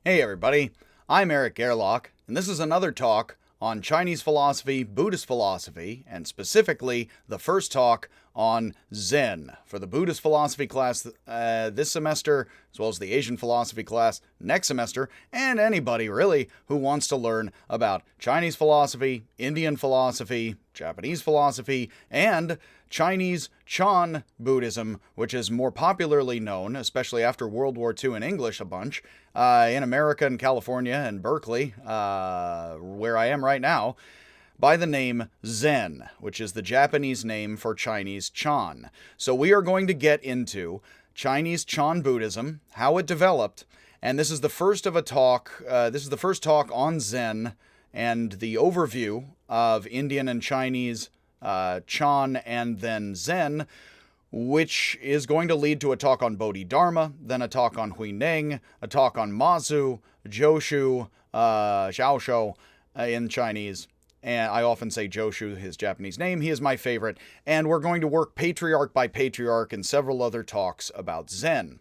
Hey everybody, I'm Eric Gerlach, and this is another talk on Chinese philosophy, Buddhist philosophy, and specifically the first talk on Zen for the Buddhist philosophy class this semester, as well as the Asian philosophy class next semester, and anybody really who wants to learn about Chinese philosophy, Indian philosophy, Japanese philosophy, and Chinese Chan Buddhism, which is more popularly known, especially after World War II in English a bunch, in America and California and Berkeley, where I am right now, by the name Zen, which is the Japanese name for Chinese Chan. So we are going to get into Chinese Chan Buddhism, how it developed, and this is the first of a talk. This is the first talk on Zen and the overview of Indian and Chinese Chan and then Zen, which is going to lead to a talk on Bodhidharma, then a talk on Huineng, a talk on Mazu, Joshu, Xiaoshu in Chinese. And I often say Joshu, his Japanese name. He is my favorite. And we're going to work patriarch by patriarch in several other talks about Zen.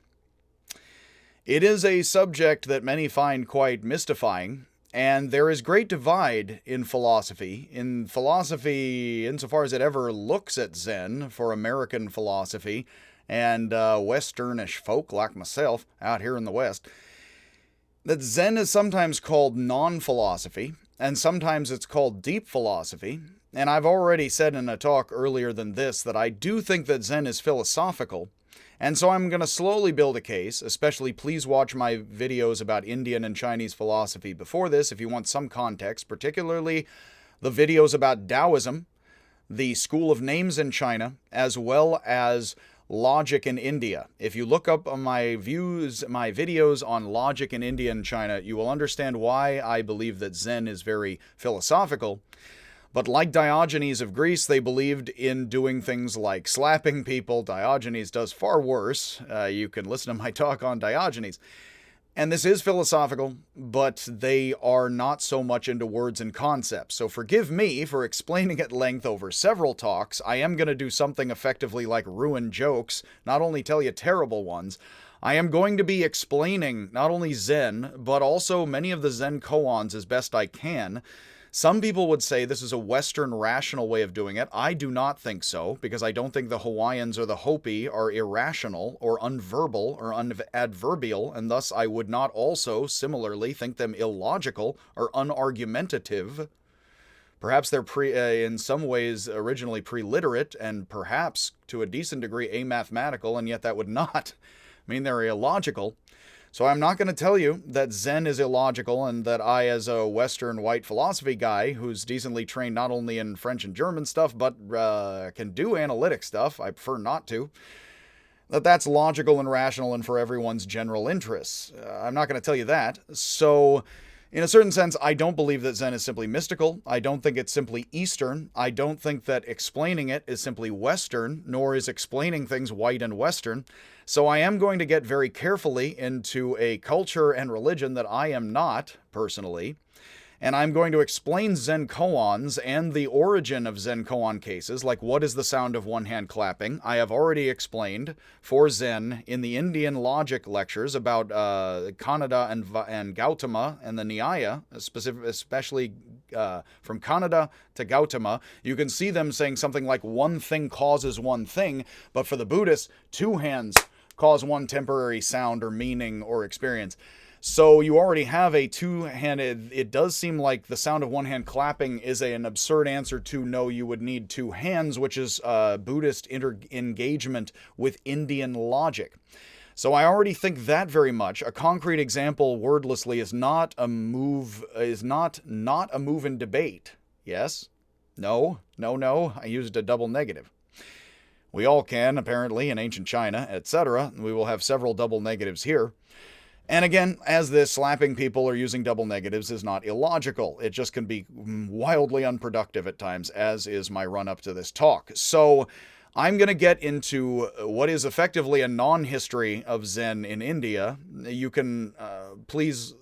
It is a subject that many find quite mystifying. And there is great divide in philosophy. In philosophy, insofar as it ever looks at Zen for American philosophy and Westernish folk like myself out here in the West, that Zen is sometimes called non-philosophy, and sometimes it's called deep philosophy. And I've already said in a talk earlier than this that I do think that Zen is philosophical. And so I'm going to slowly build a case, especially please watch my videos about Indian and Chinese philosophy before this if you want some context, particularly the videos about Taoism, the school of names in China, as well as logic in India. If you look up my videos on logic in India and China, you will understand why I believe that Zen is very philosophical. But like Diogenes of Greece, they believed in doing things like slapping people. Diogenes does far worse. You can listen to my talk on Diogenes. And this is philosophical, but they are not so much into words and concepts. So forgive me for explaining at length over several talks. I am going to do something effectively like ruin jokes, not only tell you terrible ones. I am going to be explaining not only Zen, but also many of the Zen koans as best I can. Some people would say this is a Western rational way of doing it. I do not think so, because I don't think the Hawaiians or the Hopi are irrational or unverbal or adverbial, and thus I would not also similarly think them illogical or unargumentative. Perhaps they're in some ways originally pre-literate and perhaps to a decent degree amathematical, and yet that would not mean they're illogical. So I'm not going to tell you that Zen is illogical and that I, as a Western white philosophy guy who's decently trained not only in French and German stuff, but can do analytic stuff, I prefer not to, that's logical and rational and for everyone's general interests. I'm not going to tell you that. So in a certain sense, I don't believe that Zen is simply mystical. I don't think it's simply Eastern. I don't think that explaining it is simply Western, nor is explaining things white and Western. So I am going to get very carefully into a culture and religion that I am not, personally. And I'm going to explain Zen koans and the origin of Zen koan cases, like what is the sound of one hand clapping. I have already explained for Zen in the Indian logic lectures about Kanada and Gautama and the Nyaya, especially from Kanada to Gautama. You can see them saying something like one thing causes one thing, but for the Buddhists, two hands cause one temporary sound or meaning or experience. So you already have a two-handed, it does seem like the sound of one hand clapping is an absurd answer to no, you would need two hands, which is Buddhist engagement with Indian logic. So I already think that very much. A concrete example wordlessly is not a move in debate. Yes? No? No? I used a double negative. We all can, apparently, in ancient China, etc. We will have several double negatives here. And again, as this, slapping people or using double negatives is not illogical. It just can be wildly unproductive at times, as is my run-up to this talk. So I'm going to get into what is effectively a non-history of Zen in India. You can please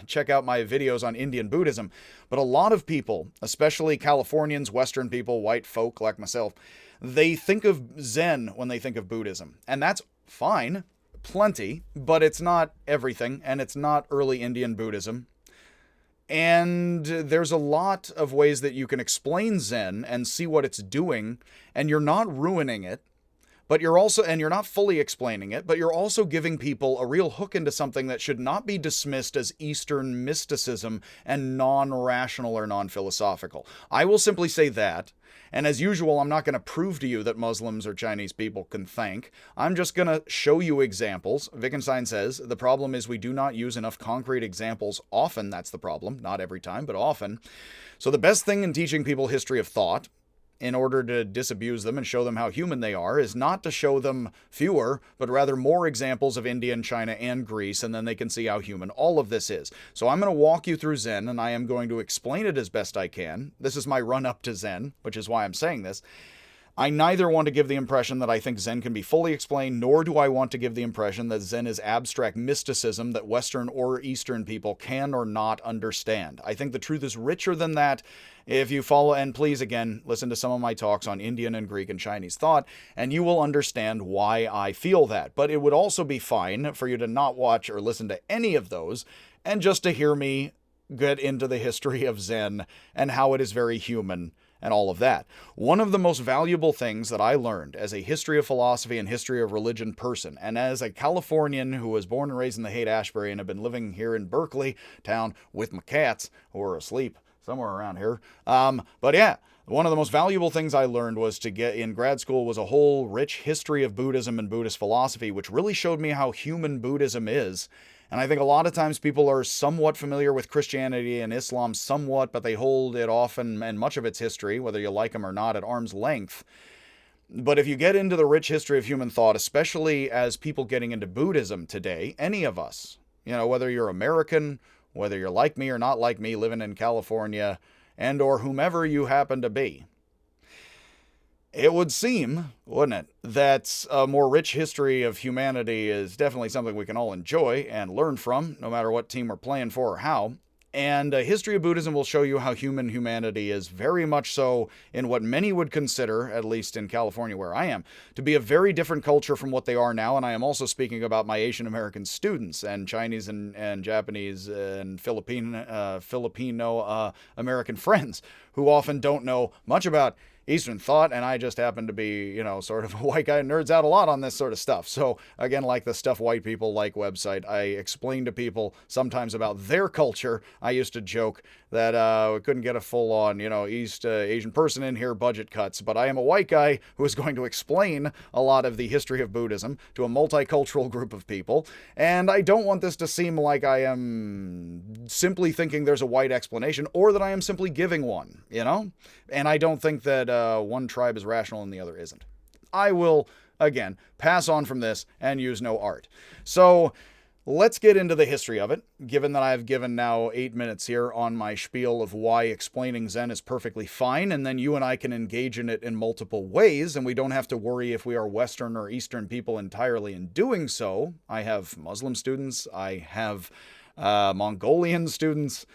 check out my videos on Indian Buddhism. But a lot of people, especially Californians, Western people, white folk like myself, they think of Zen when they think of Buddhism. And that's fine. plenty, but it's not everything, and it's not early Indian Buddhism. And there's a lot of ways that you can explain Zen and see what it's doing, and you're not ruining it. But you're not fully explaining it, but you're also giving people a real hook into something that should not be dismissed as Eastern mysticism and non-rational or non-philosophical. I will simply say that, and as usual, I'm not going to prove to you that Muslims or Chinese people can think. I'm just going to show you examples. Wittgenstein says, the problem is we do not use enough concrete examples often. That's the problem. Not every time, but often. So the best thing in teaching people history of thought, in order to disabuse them and show them how human they are, is not to show them fewer, but rather more examples of India and China and Greece, and then they can see how human all of this is. So I'm going to walk you through Zen, and I am going to explain it as best I can. This is my run-up to Zen, which is why I'm saying this. I neither want to give the impression that I think Zen can be fully explained, nor do I want to give the impression that Zen is abstract mysticism that Western or Eastern people can or not understand. I think the truth is richer than that. If you follow, and please, again, listen to some of my talks on Indian and Greek and Chinese thought, and you will understand why I feel that. But it would also be fine for you to not watch or listen to any of those, and just to hear me get into the history of Zen and how it is very human and all of that. One of the most valuable things that I learned as a history of philosophy and history of religion person, and as a Californian who was born and raised in the Haight-Ashbury and have been living here in Berkeley town with my cats, who are asleep somewhere around here. But yeah, one of the most valuable things I learned was to get in grad school was a whole rich history of Buddhism and Buddhist philosophy, which really showed me how human Buddhism is. And I think a lot of times people are somewhat familiar with Christianity and Islam somewhat, but they hold it often and much of its history, whether you like them or not, at arm's length. But if you get into the rich history of human thought, especially as people getting into Buddhism today, any of us, whether you're American, whether you're like me or not like me, living in California, and or whomever you happen to be, it would seem, wouldn't it, that a more rich history of humanity is definitely something we can all enjoy and learn from, no matter what team we're playing for or how. And a history of Buddhism will show you how human humanity is very much so in what many would consider, at least in California where I am, to be a very different culture from what they are now. And I am also speaking about my Asian American students and Chinese and Japanese and Filipino American friends who often don't know much about Eastern thought, and I just happen to be, sort of a white guy who nerds out a lot on this sort of stuff. So, again, like the Stuff White People Like website, I explain to people sometimes about their culture. I used to joke that we couldn't get a full-on, East Asian person in here, budget cuts, but I am a white guy who is going to explain a lot of the history of Buddhism to a multicultural group of people, and I don't want this to seem like I am simply thinking there's a white explanation, or that I am simply giving one, And I don't think that one tribe is rational and the other isn't. I will, again, pass on from this and use no art. So let's get into the history of it, given that I've given now 8 minutes here on my spiel of why explaining Zen is perfectly fine, and then you and I can engage in it in multiple ways, and we don't have to worry if we are Western or Eastern people entirely in doing so. I have Muslim students, I have Mongolian students.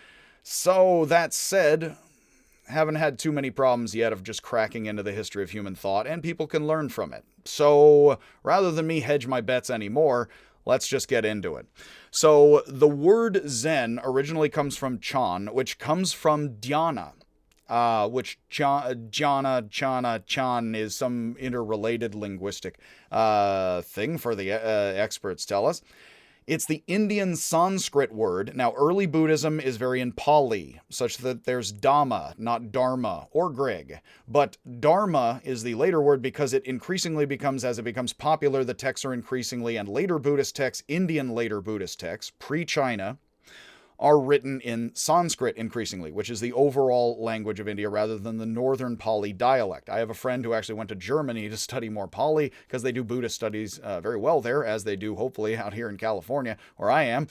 So that said, haven't had too many problems yet of just cracking into the history of human thought, and people can learn from it. So rather than me hedge my bets anymore, let's just get into it. So the word Zen originally comes from Chan, which comes from dhyana, which Chan is some interrelated linguistic thing for the experts tell us. It's the Indian Sanskrit word. Now, early Buddhism is very in Pali, such that there's Dhamma, not Dharma, or Greg. But Dharma is the later word because it increasingly becomes, as it becomes popular, the texts are increasingly, and later Buddhist texts, Indian later Buddhist texts, pre-China, are written in Sanskrit increasingly, which is the overall language of India rather than the northern Pali dialect. I have a friend who actually went to Germany to study more Pali because they do Buddhist studies very well there, as they do hopefully out here in California, where I am.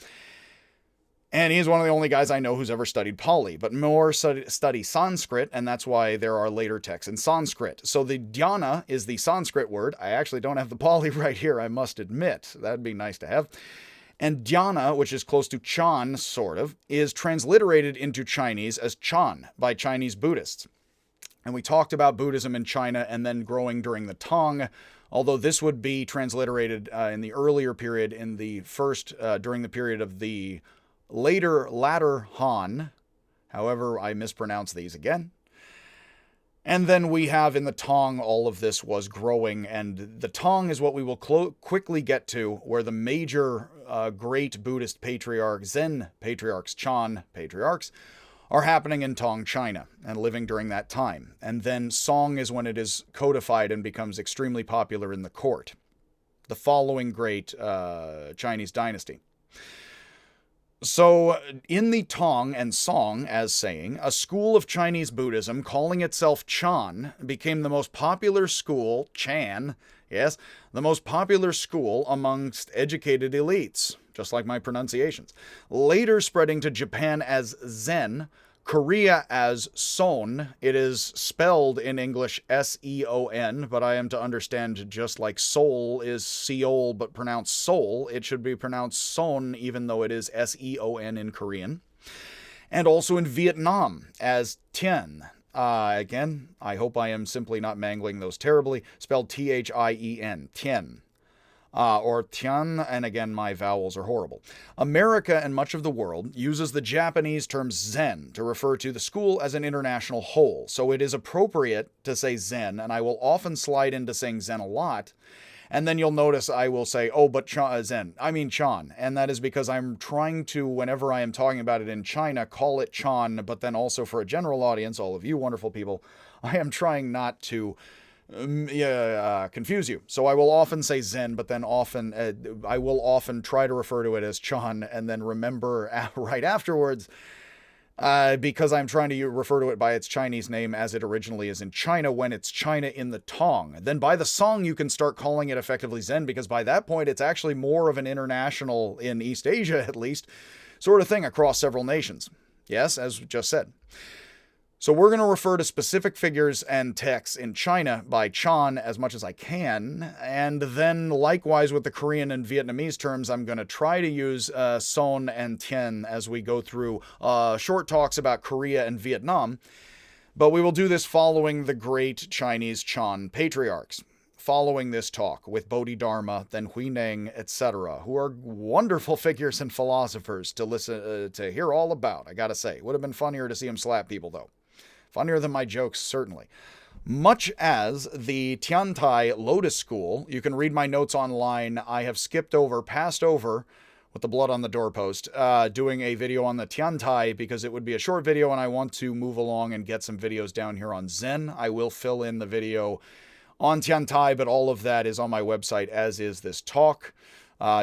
And he's one of the only guys I know who's ever studied Pali, but more study Sanskrit, and that's why there are later texts in Sanskrit. So the dhyana is the Sanskrit word. I actually don't have the Pali right here, I must admit. That'd be nice to have. And dhyana, which is close to Chan, sort of, is transliterated into Chinese as Chan by Chinese Buddhists. And we talked about Buddhism in China and then growing during the Tang although this would be transliterated in the earlier period, in the first, during the period of the latter Han. However, I mispronounce these again. And then we have in the Tang, all of this was growing, and the Tang is what we will quickly get to, where the major great Buddhist patriarchs, Zen patriarchs, Chan patriarchs, are happening in Tang, China, and living during that time. And then Song is when it is codified and becomes extremely popular in the court. The following great Chinese dynasty. So, in the Tang and Song, as saying, a school of Chinese Buddhism calling itself Chan became the most popular school, Chan, yes, the most popular school amongst educated elites, just like my pronunciations. Later spreading to Japan as Zen, Korea as Son. It is spelled in English S-E-O-N, but I am to understand just like Seoul is Seoul but pronounced Seoul, it should be pronounced Son even though it is S-E-O-N in Korean. And also in Vietnam as Tien. Again, I hope I am simply not mangling those terribly. Spelled T-H-I-E-N, Tien. Or Tian, and again, my vowels are horrible. America and much of the world uses the Japanese term Zen to refer to the school as an international whole, so it is appropriate to say Zen, and I will often slide into saying Zen a lot, and then you'll notice I will say, oh, but Zen, I mean Chan, and that is because I'm trying to, whenever I am talking about it in China, call it Chan, but then also for a general audience, all of you wonderful people, I am trying not to confuse you. So I will often say Zen, but then I will often try to refer to it as Chan, and then remember right afterwards, because I'm trying to refer to it by its Chinese name as it originally is in China, when it's China in the Tong. Then by the Song, you can start calling it effectively Zen, because by that point, it's actually more of an international, in East Asia at least, sort of thing across several nations. Yes, as just said. So we're going to refer to specific figures and texts in China by Chan as much as I can, and then likewise with the Korean and Vietnamese terms, I'm going to try to use Son and Tien as we go through short talks about Korea and Vietnam, but we will do this following the great Chinese Chan patriarchs. Following this talk with Bodhidharma, then Huineng, etc., who are wonderful figures and philosophers to listen to hear all about, I gotta say. Would have been funnier to see them slap people, though. Funnier than my jokes, certainly. Much as the Tiantai Lotus School, you can read my notes online. I have passed over, with the blood on the doorpost, doing a video on the Tiantai because it would be a short video and I want to move along and get some videos down here on Zen. I will fill in the video on Tiantai, but all of that is on my website, as is this talk.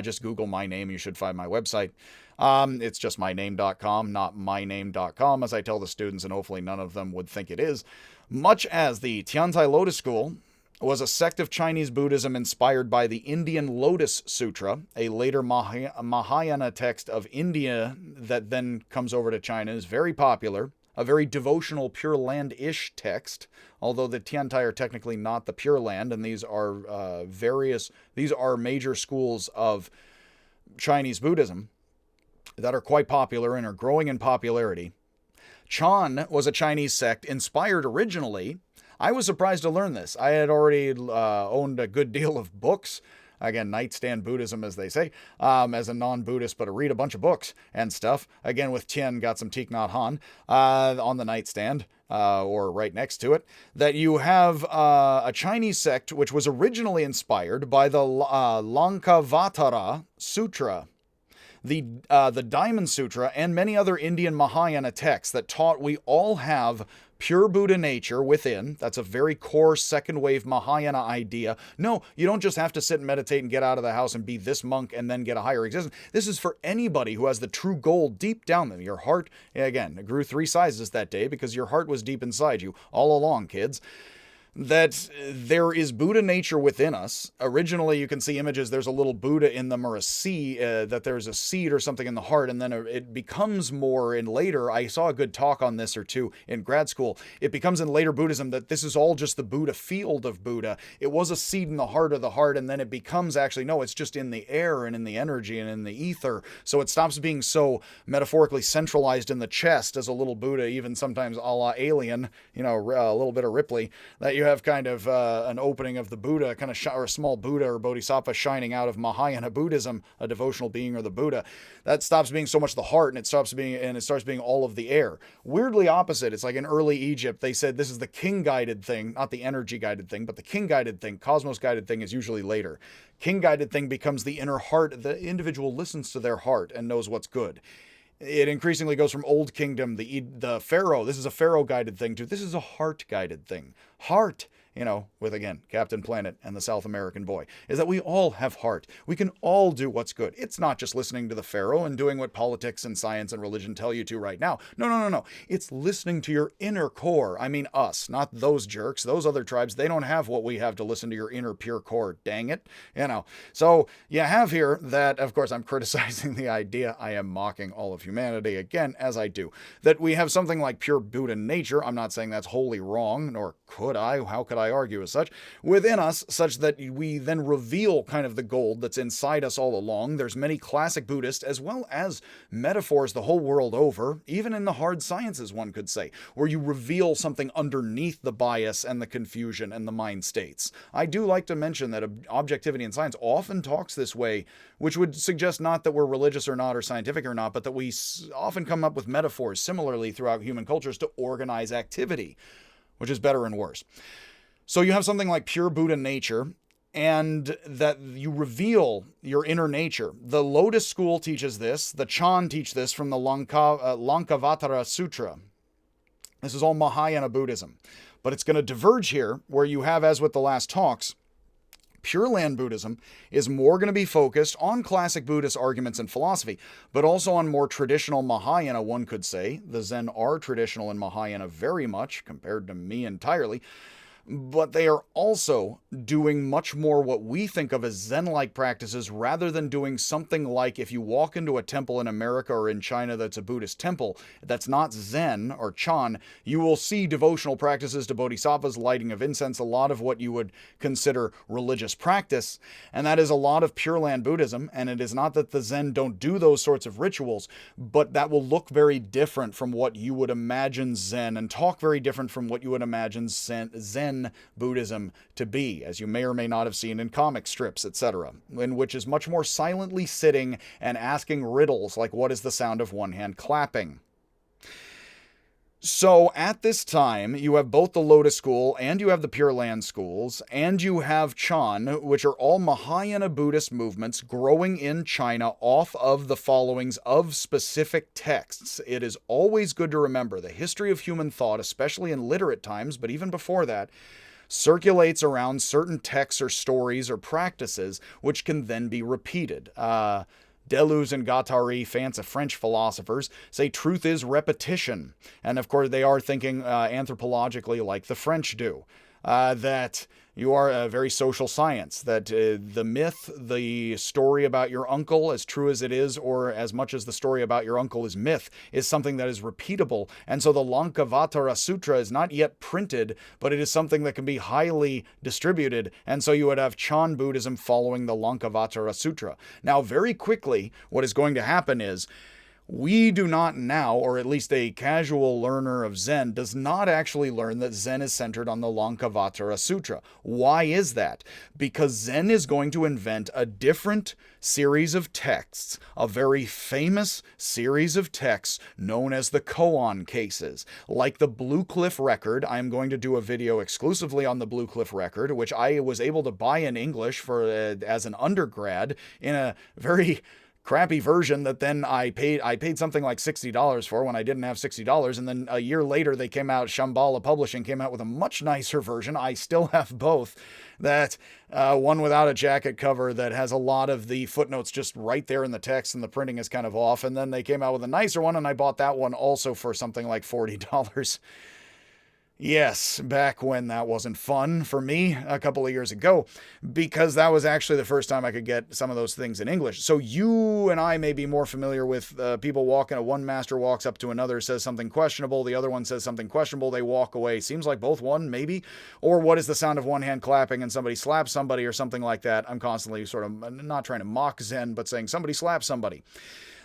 Just Google my name, you should find my website. It's just myname.com, not myname.com, as I tell the students, and hopefully none of them would think it is. Much as the Tiantai Lotus School was a sect of Chinese Buddhism inspired by the Indian Lotus Sutra, a later Mahayana text of India that then comes over to China, is very popular. A very devotional Pure Land-ish text, although the Tiantai are technically not the Pure Land, and these are these are major schools of Chinese Buddhism that are quite popular and are growing in popularity. Chan was a Chinese sect inspired originally. I was surprised to learn this. I had already owned a good deal of books. Again, nightstand Buddhism, as they say, as a non-Buddhist, but I read a bunch of books and stuff. Again, with Tien, got some Thich Nhat Hanh on the nightstand, or right next to it, that you have a Chinese sect which was originally inspired by the Lankavatara Sutra, the Diamond Sutra, and many other Indian Mahayana texts that taught we all have pure Buddha nature within. That's a very core second wave Mahayana idea. No, you don't just have to sit and meditate and get out of the house and be this monk and then get a higher existence. This is for anybody who has the true goal deep down them. Your heart, again, it grew 3 sizes that day because your heart was deep inside you all along, kids. That there is Buddha nature within us. Originally, you can see images, there's a little Buddha in them or a seed, that there's a seed or something in the heart, and then it becomes more in later, I saw a good talk on this or two in grad school, it becomes in later Buddhism that this is all just the Buddha field of Buddha. It was a seed in the heart of the heart, and then it becomes actually, no, it's just in the air and in the energy and in the ether, so it stops being so metaphorically centralized in the chest as a little Buddha, even sometimes a la Alien, a little bit of Ripley, that you have kind of an opening of the Buddha, kind of or a small Buddha or Bodhisattva shining out of Mahayana Buddhism, a devotional being or the Buddha, that stops being so much the heart and it starts being all of the air. Weirdly opposite. It's like in early Egypt, they said this is the king-guided thing, not the energy-guided thing, but the king-guided thing. Cosmos-guided thing is usually later. King-guided thing becomes the inner heart. The individual listens to their heart and knows what's good. It increasingly goes from Old Kingdom, the Pharaoh. This is a Pharaoh-guided thing, to this is a heart-guided thing. Heart, with, again, Captain Planet and the South American boy, is that we all have heart. We can all do what's good. It's not just listening to the Pharaoh and doing what politics and science and religion tell you to right now. No. It's listening to your inner core. I mean us, not those jerks. Those other tribes, they don't have what we have to listen to your inner pure core. Dang it. So you have here that, of course, I'm criticizing the idea. I am mocking all of humanity, again, as I do, that we have something like pure Buddha nature. I'm not saying that's wholly wrong, nor could I. How could I argue as such? Within us, such that we then reveal kind of the gold that's inside us all along. There's many classic Buddhist as well as metaphors the whole world over, even in the hard sciences, one could say, where you reveal something underneath the bias and the confusion and the mind states. I do like to mention that objectivity in science often talks this way, which would suggest not that we're religious or not, or scientific or not, but that we often come up with metaphors similarly throughout human cultures to organize activity, which is better and worse. So you have something like pure Buddha nature, and that you reveal your inner nature. The Lotus school teaches this. The Chan teach this from the Lankavatara Sutra. This is all Mahayana Buddhism. But it's going to diverge here, where you have, as with the last talks, Pure Land Buddhism is more going to be focused on classic Buddhist arguments and philosophy, but also on more traditional Mahayana, one could say. The Zen are traditional in Mahayana very much, compared to me entirely. But they are also doing much more what we think of as Zen-like practices, rather than doing something like, if you walk into a temple in America or in China that's a Buddhist temple that's not Zen or Chan, you will see devotional practices to bodhisattvas, lighting of incense, a lot of what you would consider religious practice. And that is a lot of Pure Land Buddhism, and it is not that the Zen don't do those sorts of rituals, but that will look very different from what you would imagine Zen, and talk very different from what you would imagine Zen Buddhism to be, as you may or may not have seen in comic strips, etc., in which is much more silently sitting and asking riddles like, what is the sound of one hand clapping? So at this time, you have both the Lotus School and you have the Pure Land schools, and you have Chan, which are all Mahayana Buddhist movements growing in China off of the followings of specific texts. It is always good to remember the history of human thought, especially in literate times, but even before that, circulates around certain texts or stories or practices which can then be repeated. Deleuze and Guattari, French philosophers, say truth is repetition. And of course, they are thinking anthropologically like the French do. That you are a very social science, that the myth, the story about your uncle, as true as it is, or as much as the story about your uncle is myth, is something that is repeatable. And so the Lankavatara Sutra is not yet printed, but it is something that can be highly distributed. And so you would have Chan Buddhism following the Lankavatara Sutra. Now, very quickly, what is going to happen is, we do not now, or at least a casual learner of Zen, does not actually learn that Zen is centered on the Lankavatara Sutra. Why is that? Because Zen is going to invent a different series of texts, a very famous series of texts known as the koan cases. Like the Blue Cliff Record, I'm going to do a video exclusively on the Blue Cliff Record, which I was able to buy in English for as an undergrad in a very crappy version that then I paid something like $60 for when I didn't have $60, and then a year later they came out, Shambhala Publishing came out with a much nicer version. I still have both. That one without a jacket cover that has a lot of the footnotes just right there in the text, and the printing is kind of off, and then they came out with a nicer one, and I bought that one also for something like $40. Yes, back when that wasn't fun for me a couple of years ago, because that was actually the first time I could get some of those things in English. So you and I may be more familiar with people walking, one master walks up to another, says something questionable, the other one says something questionable, they walk away. Seems like both one, maybe. Or what is the sound of one hand clapping and somebody slaps somebody or something like that. I'm constantly sort of not trying to mock Zen, but saying somebody slaps somebody.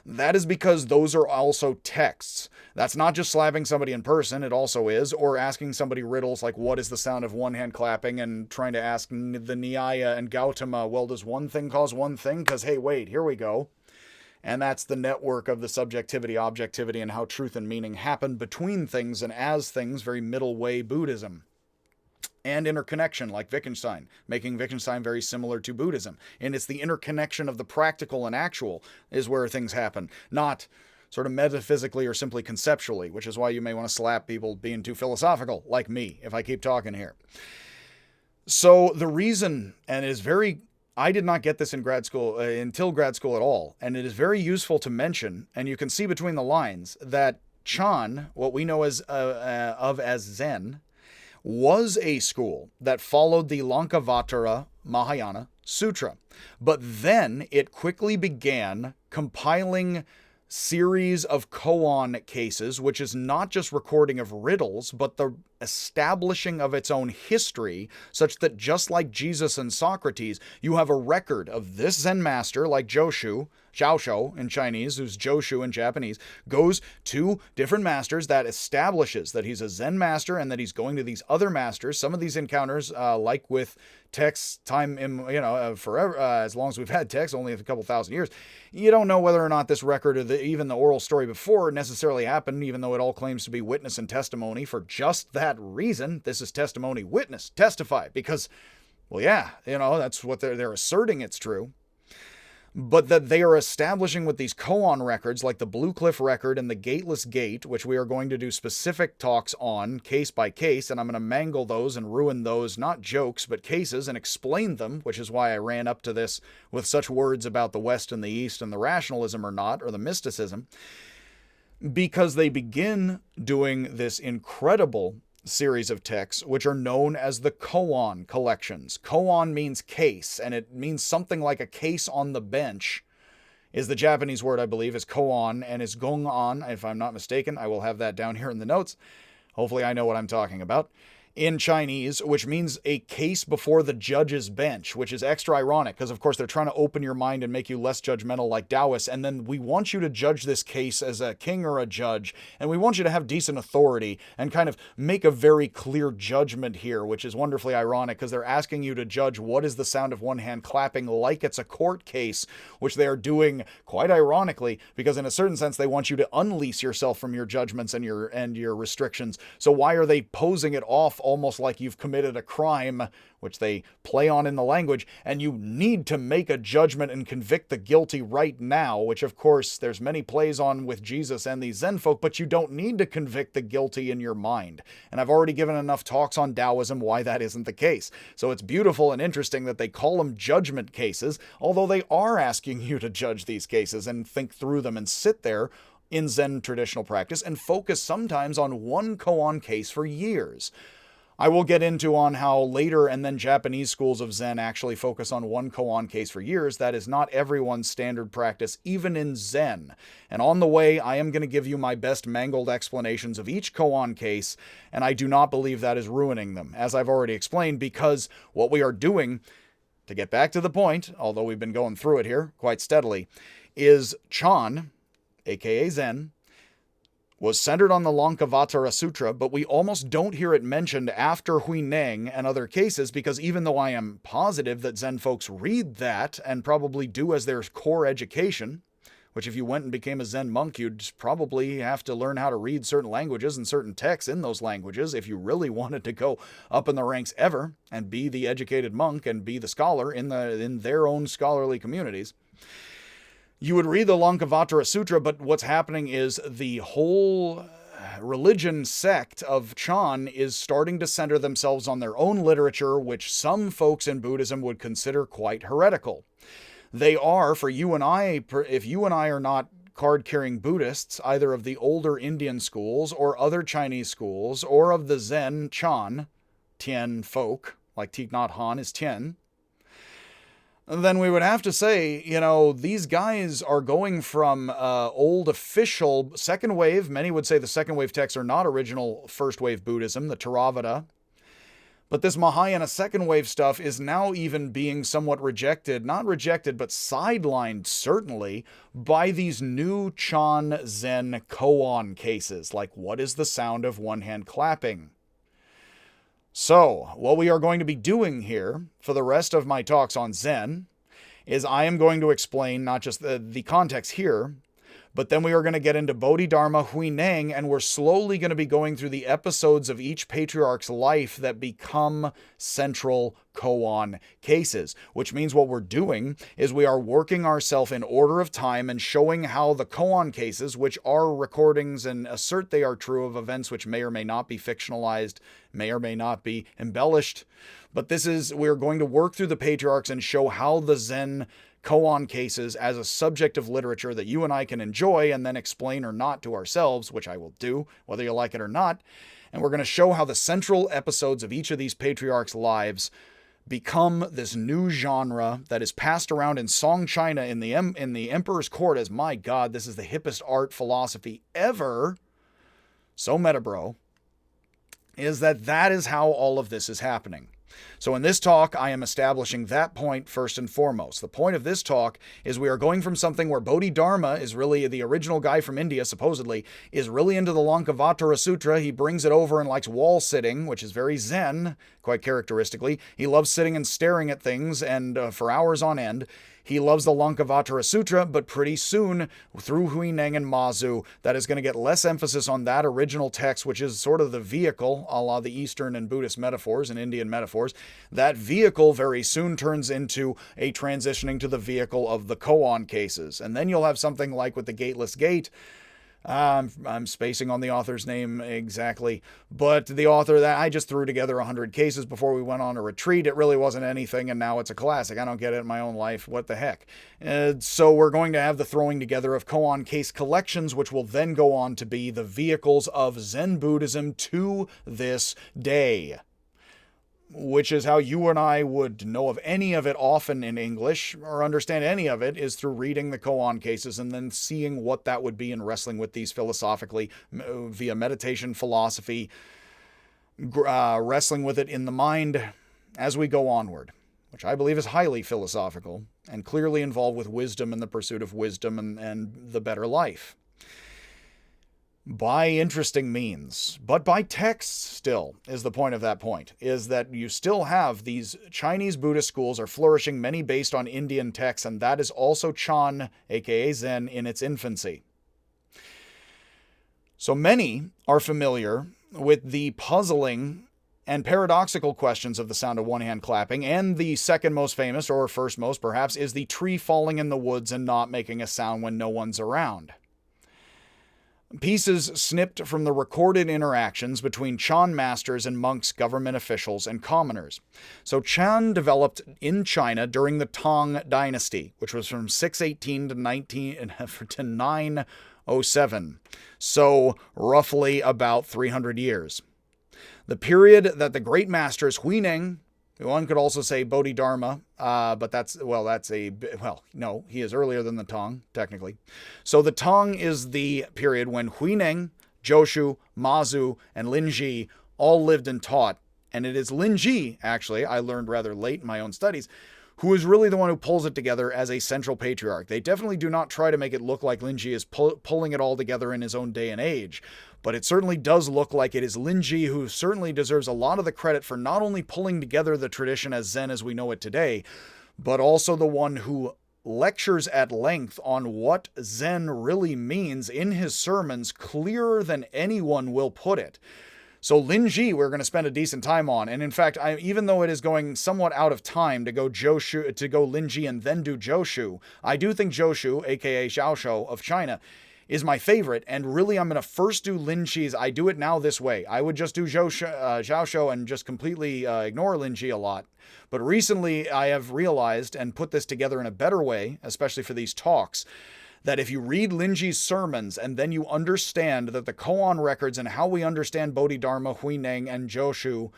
That is because those are also texts. That's not just slapping somebody in person, it also is, or asking somebody riddles like what is the sound of one hand clapping and trying to ask the Nyaya and Gautama, well, does one thing cause one thing? Because, hey, wait, here we go. And that's the network of the subjectivity, objectivity, and how truth and meaning happen between things and as things, very middle way Buddhism. And interconnection, like Wittgenstein, making Wittgenstein very similar to Buddhism. And it's the interconnection of the practical and actual is where things happen, not sort of metaphysically or simply conceptually, which is why you may want to slap people being too philosophical, like me, if I keep talking here. So the reason, and it is very, I did not get this in grad school, until grad school at all, and it is very useful to mention, and you can see between the lines, that Chan, what we know as Zen, was a school that followed the Lankavatara Mahayana Sutra. But then it quickly began compiling series of koan cases, which is not just recording of riddles, but the establishing of its own history, such that just like Jesus and Socrates, you have a record of this Zen master, like Xiaoshu in Chinese, who's Joshu in Japanese, goes to different masters that establishes that he's a Zen master and that he's going to these other masters. Some of these encounters, like with texts, forever, as long as we've had texts, only a couple thousand years, you don't know whether or not this record or even the oral story before necessarily happened, even though it all claims to be witness and testimony. For just that reason, this is testimony, witness, testify, because, well, yeah, that's what they're asserting it's true. But that they are establishing with these koan records, like the Blue Cliff record and the Gateless Gate, which we are going to do specific talks on, case by case, and I'm going to mangle those and ruin those, not jokes, but cases, and explain them, which is why I ran up to this with such words about the West and the East and the rationalism or not, or the mysticism, because they begin doing this incredible series of texts, which are known as the koan collections. Koan means case, and it means something like a case on the bench, is the Japanese word, I believe, is koan, and is gongan, if I'm not mistaken. I will have that down here in the notes. Hopefully I know what I'm talking about. In Chinese, which means a case before the judge's bench, which is extra ironic because, of course, they're trying to open your mind and make you less judgmental like Taoists, and then we want you to judge this case as a king or a judge, and we want you to have decent authority and kind of make a very clear judgment here, which is wonderfully ironic because they're asking you to judge what is the sound of one hand clapping like it's a court case, which they are doing quite ironically because in a certain sense they want you to unleash yourself from your judgments and your restrictions. So why are they posing it off almost like you've committed a crime, which they play on in the language, and you need to make a judgment and convict the guilty right now, which of course there's many plays on with Jesus and these Zen folk, but you don't need to convict the guilty in your mind. And I've already given enough talks on Taoism why that isn't the case. So it's beautiful and interesting that they call them judgment cases, although they are asking you to judge these cases and think through them and sit there in Zen traditional practice and focus sometimes on one koan case for years. I will get into on how later and then Japanese schools of Zen actually focus on one koan case for years. That is not everyone's standard practice, even in Zen. And on the way, I am going to give you my best mangled explanations of each koan case, and I do not believe that is ruining them, as I've already explained, because what we are doing, to get back to the point, although we've been going through it here quite steadily, is Chan, aka Zen, was centered on the Lankavatara Sutra, but we almost don't hear it mentioned after Huineng and other cases, because even though I am positive that Zen folks read that and probably do as their core education, which if you went and became a Zen monk, you'd probably have to learn how to read certain languages and certain texts in those languages if you really wanted to go up in the ranks ever and be the educated monk and be the scholar in their own scholarly communities. You would read the Lankavatara Sutra, but what's happening is the whole religion sect of Chan is starting to center themselves on their own literature, which some folks in Buddhism would consider quite heretical. They are, for you and I, if you and I are not card-carrying Buddhists, either of the older Indian schools or other Chinese schools, or of the Zen Chan, Tian folk, like Thich Nhat Hanh is Tian, then we would have to say, these guys are going from old official second wave. Many would say the second wave texts are not original first wave Buddhism, the Theravada. But this Mahayana second wave stuff is now even being somewhat rejected, not rejected, but sidelined, certainly, by these new Chan Zen koan cases, like what is the sound of one hand clapping? So, what we are going to be doing here for the rest of my talks on Zen is I am going to explain not just the context here, but then we are going to get into Bodhidharma Huineng, and we're slowly going to be going through the episodes of each patriarch's life that become central koan cases, which means what we're doing is we are working ourselves in order of time and showing how the koan cases, which are recordings and assert they are true of events which may or may not be fictionalized, may or may not be embellished, but we're going to work through the patriarchs and show how the Zen koan cases as a subject of literature that you and I can enjoy and then explain or not to ourselves, which I will do, whether you like it or not. And we're going to show how the central episodes of each of these patriarchs' lives become this new genre that is passed around in Song China in the emperor's court as, my God, this is the hippest art philosophy ever. So meta, bro. That is how all of this is happening. So in this talk, I am establishing that point first and foremost. The point of this talk is we are going from something where Bodhidharma is really the original guy from India, supposedly, is really into the Lankavatara Sutra. He brings it over and likes wall sitting, which is very Zen, quite characteristically. He loves sitting and staring at things and for hours on end. He loves the Lankavatara Sutra, but pretty soon, through Huineng and Mazu, that is going to get less emphasis on that original text, which is sort of the vehicle, a la the Eastern and Buddhist metaphors and Indian metaphors. That vehicle very soon turns into a transitioning to the vehicle of the koan cases. And then you'll have something like with the Gateless Gate. I'm spacing on the author's name exactly, but the author that I just threw together 100 cases before we went on a retreat. It really wasn't anything, and now it's a classic. I don't get it in my own life. What the heck? So we're going to have the throwing together of koan case collections, which will then go on to be the vehicles of Zen Buddhism to this day. Which is how you and I would know of any of it often in English, or understand any of it, is through reading the koan cases and then seeing what that would be and wrestling with these philosophically via meditation, philosophy, wrestling with it in the mind as we go onward, which I believe is highly philosophical and clearly involved with wisdom and the pursuit of wisdom and the better life. By interesting means, but by text still, is the point of that point, is that you still have these Chinese Buddhist schools are flourishing, many based on Indian texts, and that is also Chan, aka Zen, in its infancy. So many are familiar with the puzzling and paradoxical questions of the sound of one hand clapping, and the second most famous, or first most perhaps, is the tree falling in the woods and not making a sound when no one's around. Pieces snipped from the recorded interactions between Chan masters and monks, government officials, and commoners. So Chan developed in China during the Tang Dynasty, which was from 618 to 907. So roughly about 300 years. The period that the great masters Huineng, one could also say Bodhidharma, but he is earlier than the Tang, technically. So the Tang is the period when Huineng, Joshu, Mazu, and Linji all lived and taught. And it is Linji, actually, I learned rather late in my own studies, who is really the one who pulls it together as a central patriarch. They definitely do not try to make it look like Linji is pulling it all together in his own day and age. But it certainly does look like it is Linji who certainly deserves a lot of the credit for not only pulling together the tradition as Zen as we know it today, but also the one who lectures at length on what Zen really means in his sermons, clearer than anyone will put it. So Linji, we're going to spend a decent time on, and in fact, even though it is going somewhat out of time to go Linji and then do Joshu, I do think Joshu, aka Xiaoshou of China, is my favorite, and really I'm going to first do Linji's. I do it now this way. I would just do Xiaoshou and just completely ignore Linji a lot. But recently I have realized and put this together in a better way, especially for these talks, that if you read Linji's sermons and then you understand that the koan records and how we understand Bodhidharma, Huineng, and Joshu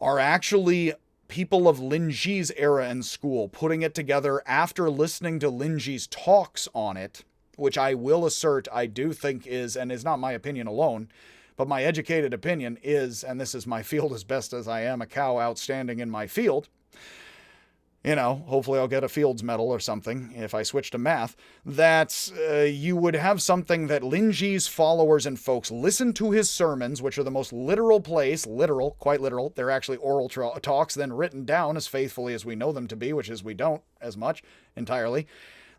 are actually people of Linji's era and school putting it together after listening to Linji's talks on it, which I will assert I do think is, and is not my opinion alone, but my educated opinion is, and this is my field as best as I am a cow outstanding in my field, hopefully I'll get a Fields Medal or something if I switch to math, that you would have something that Linji's followers and folks listen to his sermons, which are the most literal place, literal, quite literal. They're actually oral talks, then written down as faithfully as we know them to be, which is we don't as much entirely.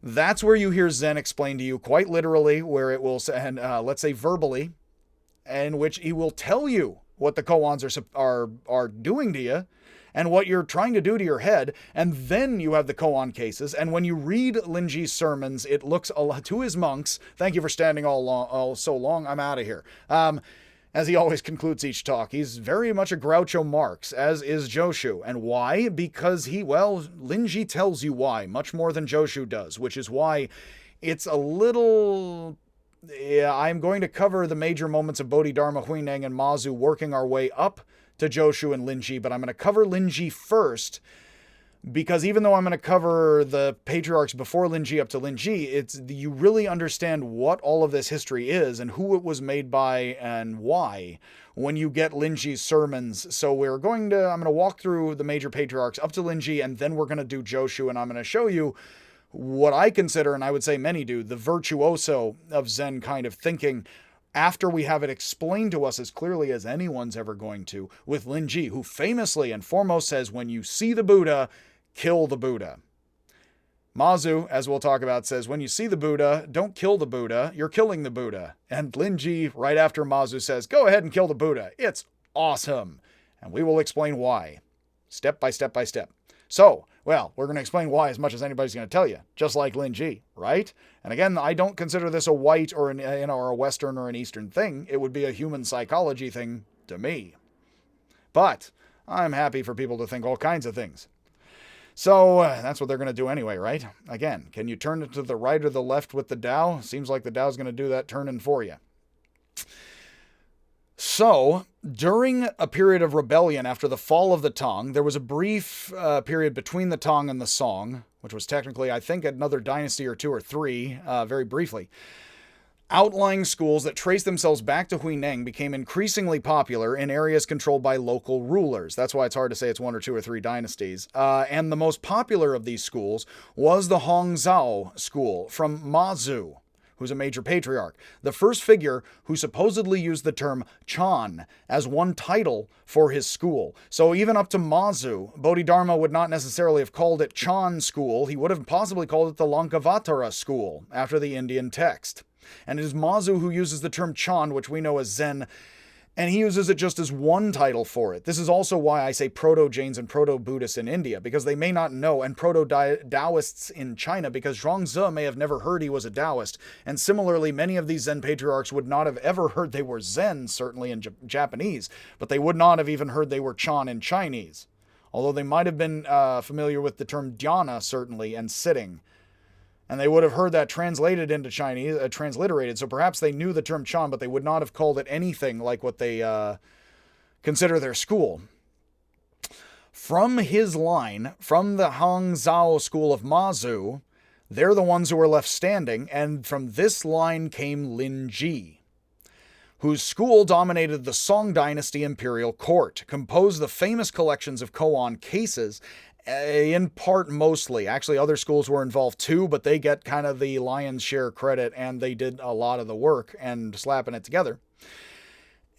That's where you hear Zen explained to you quite literally, where it will, and let's say verbally, in which he will tell you what the koans are doing to you, and what you're trying to do to your head, and then you have the koan cases. And when you read Linji's sermons, it looks to his monks, thank you for standing so long, I'm out of here. As he always concludes each talk, he's very much a Groucho Marx, as is Joshu. And why? Because Linji tells you why, much more than Joshu does, which is why it's a little... Yeah, I'm going to cover the major moments of Bodhidharma, Huineng, and Mazu working our way up to Joshu and Linji, but I'm going to cover Linji first, because even though I'm going to cover the patriarchs before Linji up to Linji, you really understand what all of this history is and who it was made by and why when you get Linji's sermons. So I'm going to walk through the major patriarchs up to Linji, and then we're going to do Joshu, and I'm going to show you what I consider, and I would say many do, the virtuoso of Zen kind of thinking, after we have it explained to us as clearly as anyone's ever going to, with Linji, who famously and foremost says, when you see the Buddha, kill the Buddha. Mazu, as we'll talk about, says, when you see the Buddha, don't kill the Buddha, you're killing the Buddha. And Linji, right after Mazu, says, go ahead and kill the Buddha. It's awesome. And we will explain why, step by step by step. So, we're going to explain why as much as anybody's going to tell you, just like Linji, right? And again, I don't consider this a white or a Western or an Eastern thing. It would be a human psychology thing to me. But I'm happy for people to think all kinds of things. So that's what they're going to do anyway, right? Again, can you turn it to the right or the left with the Tao? Seems like the Tao's going to do that turning for you. So, during a period of rebellion after the fall of the Tang, there was a brief period between the Tang and the Song, which was technically, I think, another dynasty or two or three, very briefly. Outlying schools that traced themselves back to Huineng became increasingly popular in areas controlled by local rulers. That's why it's hard to say it's one or two or three dynasties. And the most popular of these schools was the Hongzhou school from Mazu, who's a major patriarch, the first figure who supposedly used the term Chan as one title for his school. So even up to Mazu, Bodhidharma would not necessarily have called it Chan school. He would have possibly called it the Lankavatara school after the Indian text. And it is Mazu who uses the term Chan, which we know as Zen, and he uses it just as one title for it. This is also why I say Proto-Jains and Proto-Buddhists in India, because they may not know, and Proto-Taoists in China, because Zhuangzi may have never heard he was a Taoist. And similarly, many of these Zen patriarchs would not have ever heard they were Zen, certainly in Japanese, but they would not have even heard they were Chan in Chinese. Although they might have been familiar with the term dhyana, certainly, and sitting. And they would have heard that translated into Chinese, transliterated, so perhaps they knew the term Chan, but they would not have called it anything like what they consider their school. From his line, from the Hangzhou school of Mazu, they're the ones who were left standing, and from this line came Linji, whose school dominated the Song dynasty imperial court, composed the famous collections of koan cases, in part mostly. Actually, other schools were involved too, but they get kind of the lion's share credit, and they did a lot of the work and slapping it together.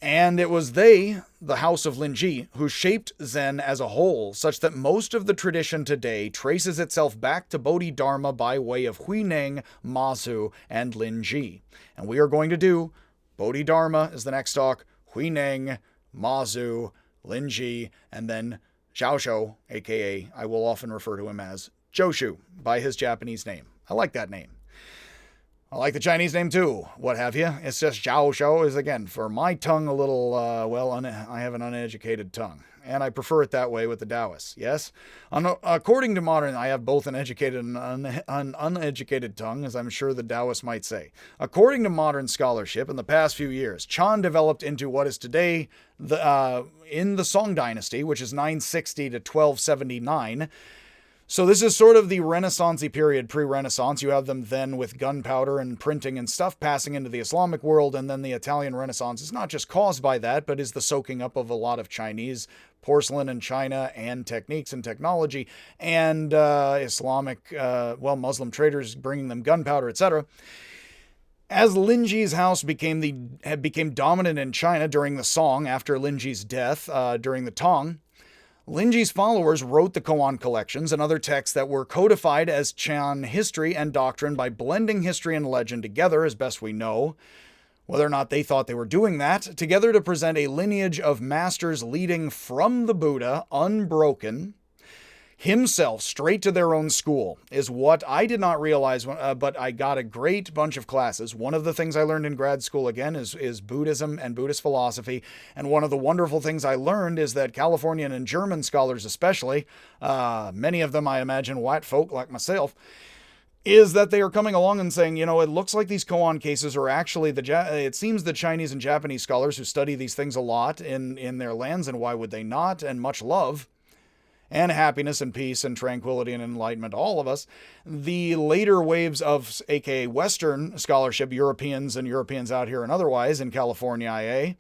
And it was they, the house of Linji, who shaped Zen as a whole, such that most of the tradition today traces itself back to Bodhidharma by way of Huineng, Mazu, and Linji. And we are going to do Bodhidharma is the next talk, Huineng, Mazu, Linji, and then Xiaoshou, aka I will often refer to him as Joshu, by his Japanese name. I like that name. I like the Chinese name too, what have you. It's just Xiaoshou is, again, for my tongue, a little, I have an uneducated tongue. And I prefer it that way with the Taoists, yes? According to modern, I have both an educated and an uneducated tongue, as I'm sure the Taoists might say. According to modern scholarship, in the past few years, Chan developed into what is today in the Song dynasty, which is 960 to 1279, So this is sort of the Renaissance-y period, pre-Renaissance. You have them then with gunpowder and printing and stuff passing into the Islamic world, and then the Italian Renaissance is not just caused by that, but is the soaking up of a lot of Chinese porcelain and china and techniques and technology, and Muslim traders bringing them gunpowder, etc. As Linji's house became dominant in China during the Song, after Linji's death during the Tang, Linji's followers wrote the koan collections and other texts that were codified as Chan history and doctrine by blending history and legend together, as best we know, whether or not they thought they were doing that, together to present a lineage of masters leading from the Buddha, unbroken, himself straight to their own school, is what I did not realize, but I got a great bunch of classes. One of the things I learned in grad school, again, is Buddhism and Buddhist philosophy, and one of the wonderful things I learned is that Californian and German scholars especially, many of them I imagine white folk like myself, is that they are coming along and saying, it looks like these koan cases are actually it seems the Chinese and Japanese scholars who study these things a lot in their lands, and why would they not, and much love, and happiness and peace and tranquility and enlightenment, all of us. The later waves of, aka Western scholarship, Europeans out here and otherwise in California, IA,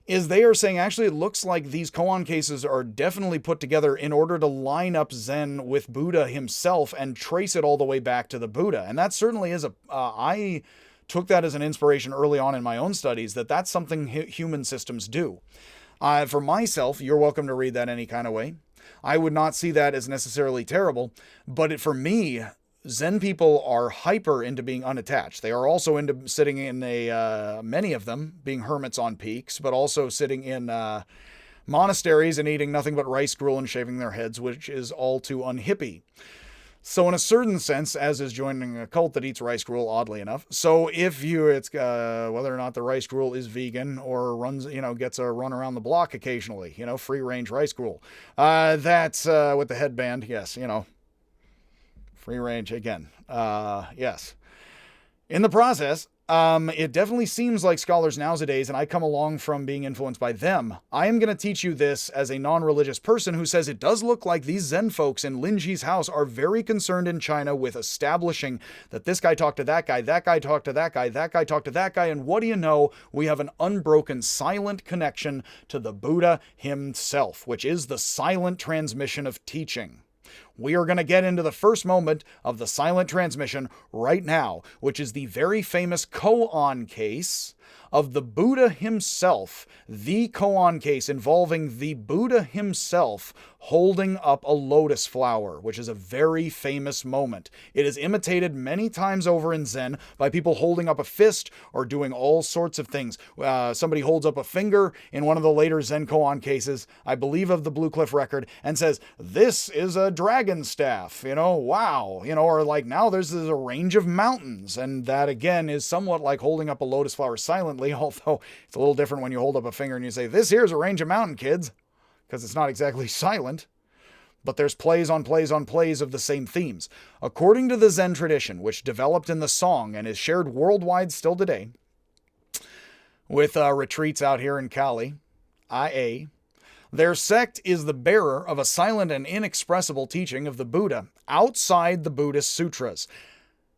is they are saying actually it looks like these koan cases are definitely put together in order to line up Zen with Buddha himself and trace it all the way back to the Buddha. And that certainly is I took that as an inspiration early on in my own studies, that's something human systems do. For myself, you're welcome to read that any kind of way. I would not see that as necessarily terrible, but for me, Zen people are hyper into being unattached. They are also into sitting in many of them being hermits on peaks, but also sitting in monasteries and eating nothing but rice gruel and shaving their heads, which is all too unhippie. So in a certain sense, as is joining a cult that eats rice gruel, oddly enough. So if it's whether or not the rice gruel is vegan or gets a run around the block occasionally, free range rice gruel. That's with the headband. Yes, free range again. Yes. In the process, it definitely seems like scholars nowadays, and I come along from being influenced by them, I am going to teach you this as a non-religious person who says it does look like these Zen folks in Linji's house are very concerned in China with establishing that this guy talked to that guy talked to that guy talked to that guy, and what do you know? We have an unbroken silent connection to the Buddha himself, which is the silent transmission of teaching. We are going to get into the first moment of the silent transmission right now, which is the very famous koan case of the Buddha himself, the koan case involving the Buddha himself holding up a lotus flower, which is a very famous moment. It is imitated many times over in Zen by people holding up a fist or doing all sorts of things. Somebody holds up a finger in one of the later Zen koan cases, I believe of the Blue Cliff record, and says, "This is a dragon staff," wow, or like, now there's a range of mountains, and that again is somewhat like holding up a lotus flower silently, although it's a little different when you hold up a finger and you say, "This here's a range of mountain, kids," because it's not exactly silent. But there's plays on plays on plays of the same themes. According to the Zen tradition, which developed in the Song and is shared worldwide still today, with retreats out here in Cali, IA, their sect is the bearer of a silent and inexpressible teaching of the Buddha outside the Buddhist sutras,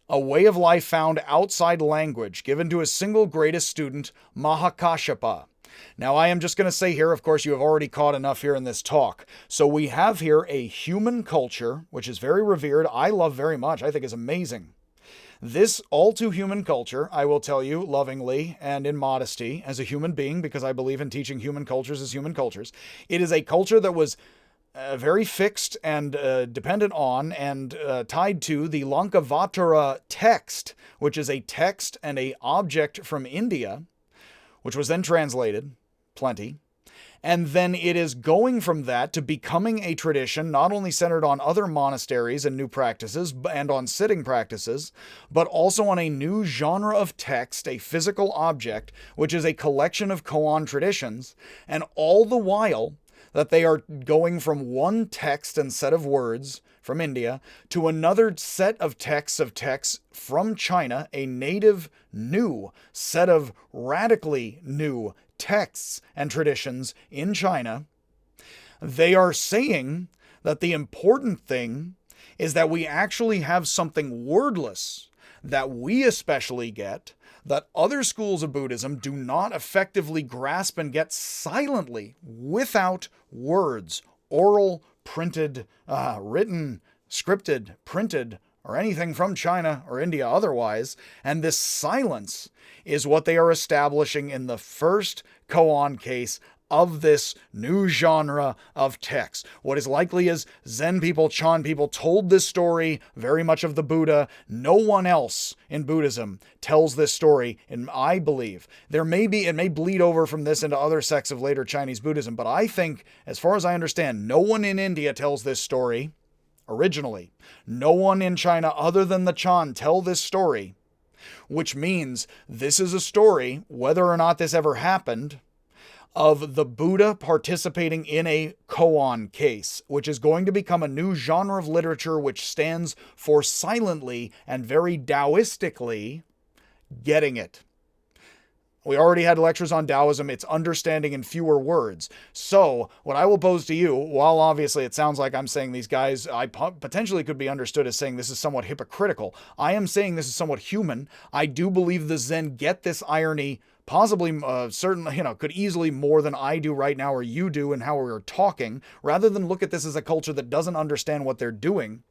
a way of life found outside language given to his single greatest student, Mahakashapa. Now, I am just going to say here, of course, you have already caught enough here in this talk. So we have here a human culture, which is very revered, I love very much, I think is amazing. This all-too-human culture, I will tell you lovingly and in modesty, as a human being, because I believe in teaching human cultures as human cultures, it is a culture that was very fixed and dependent on and tied to the Lankavatara text, which is a text and an object from India, which was then translated, plenty, and then it is going from that to becoming a tradition not only centered on other monasteries and new practices and on sitting practices, but also on a new genre of text, a physical object, which is a collection of koan traditions, and all the while that they are going from one text and set of words from India to another set of texts from China, a native new set of radically new texts and traditions in China. They are saying that the important thing is that we actually have something wordless that we especially get, that other schools of Buddhism do not effectively grasp and get silently without words, oral, printed, written, scripted, printed, or anything from China or India otherwise. And this silence is what they are establishing in the first koan case of this new genre of text. What is likely is Zen people, Chan people told this story very much of the Buddha. No one else in Buddhism tells this story, and I believe it may bleed over from this into other sects of later Chinese Buddhism, but I think, as far as I understand, no one in India tells this story originally. No one in China other than the Chan tell this story, which means this is a story, whether or not this ever happened, of the Buddha participating in a koan case, which is going to become a new genre of literature which stands for silently and very Taoistically getting it. We already had lectures on Taoism. It's understanding in fewer words. So what I will pose to you, while obviously it sounds like I'm saying these guys, I potentially could be understood as saying this is somewhat hypocritical. I am saying this is somewhat human. I do believe the Zen get this irony possibly, certainly, could easily more than I do right now or you do in how we're talking, rather than look at this as a culture that doesn't understand what they're doing.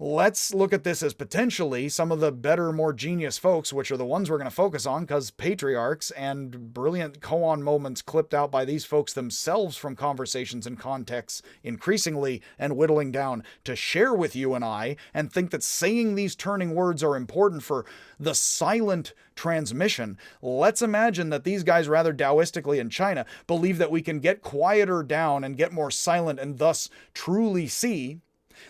Let's look at this as potentially some of the better, more genius folks, which are the ones we're going to focus on, because patriarchs and brilliant koan moments clipped out by these folks themselves from conversations and contexts increasingly and whittling down to share with you and I, and think that saying these turning words are important for the silent transmission. Let's imagine that these guys, rather Taoistically in China, believe that we can get quieter down and get more silent and thus truly see.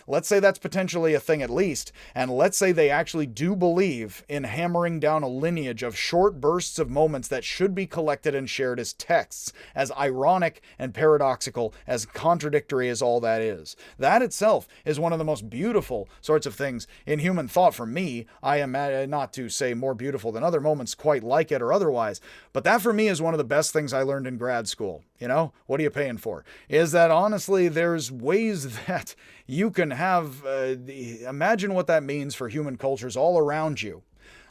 Let's say that's potentially a thing at least, and let's say they actually do believe in hammering down a lineage of short bursts of moments that should be collected and shared as texts, as ironic and paradoxical, as contradictory as all that is. That itself is one of the most beautiful sorts of things in human thought for me. I am not to say more beautiful than other moments quite like it or otherwise, but that for me is one of the best things I learned in grad school. What are you paying for? Is that honestly, there's ways that you can have, imagine what that means for human cultures all around you.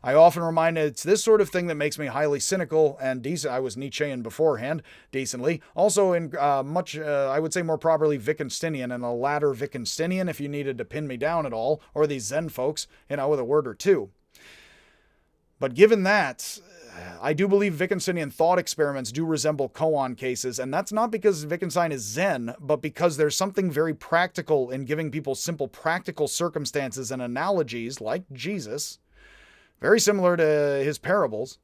I often remind it's this sort of thing that makes me highly cynical and decent. I was Nietzschean beforehand, decently. Also in I would say more properly Wittgensteinian, and a latter Wittgensteinian if you needed to pin me down at all, or these Zen folks, with a word or two. But given that, I do believe Wittgensteinian thought experiments do resemble koan cases, and that's not because Wittgenstein is Zen, but because there's something very practical in giving people simple practical circumstances and analogies, like Jesus, very similar to his parables,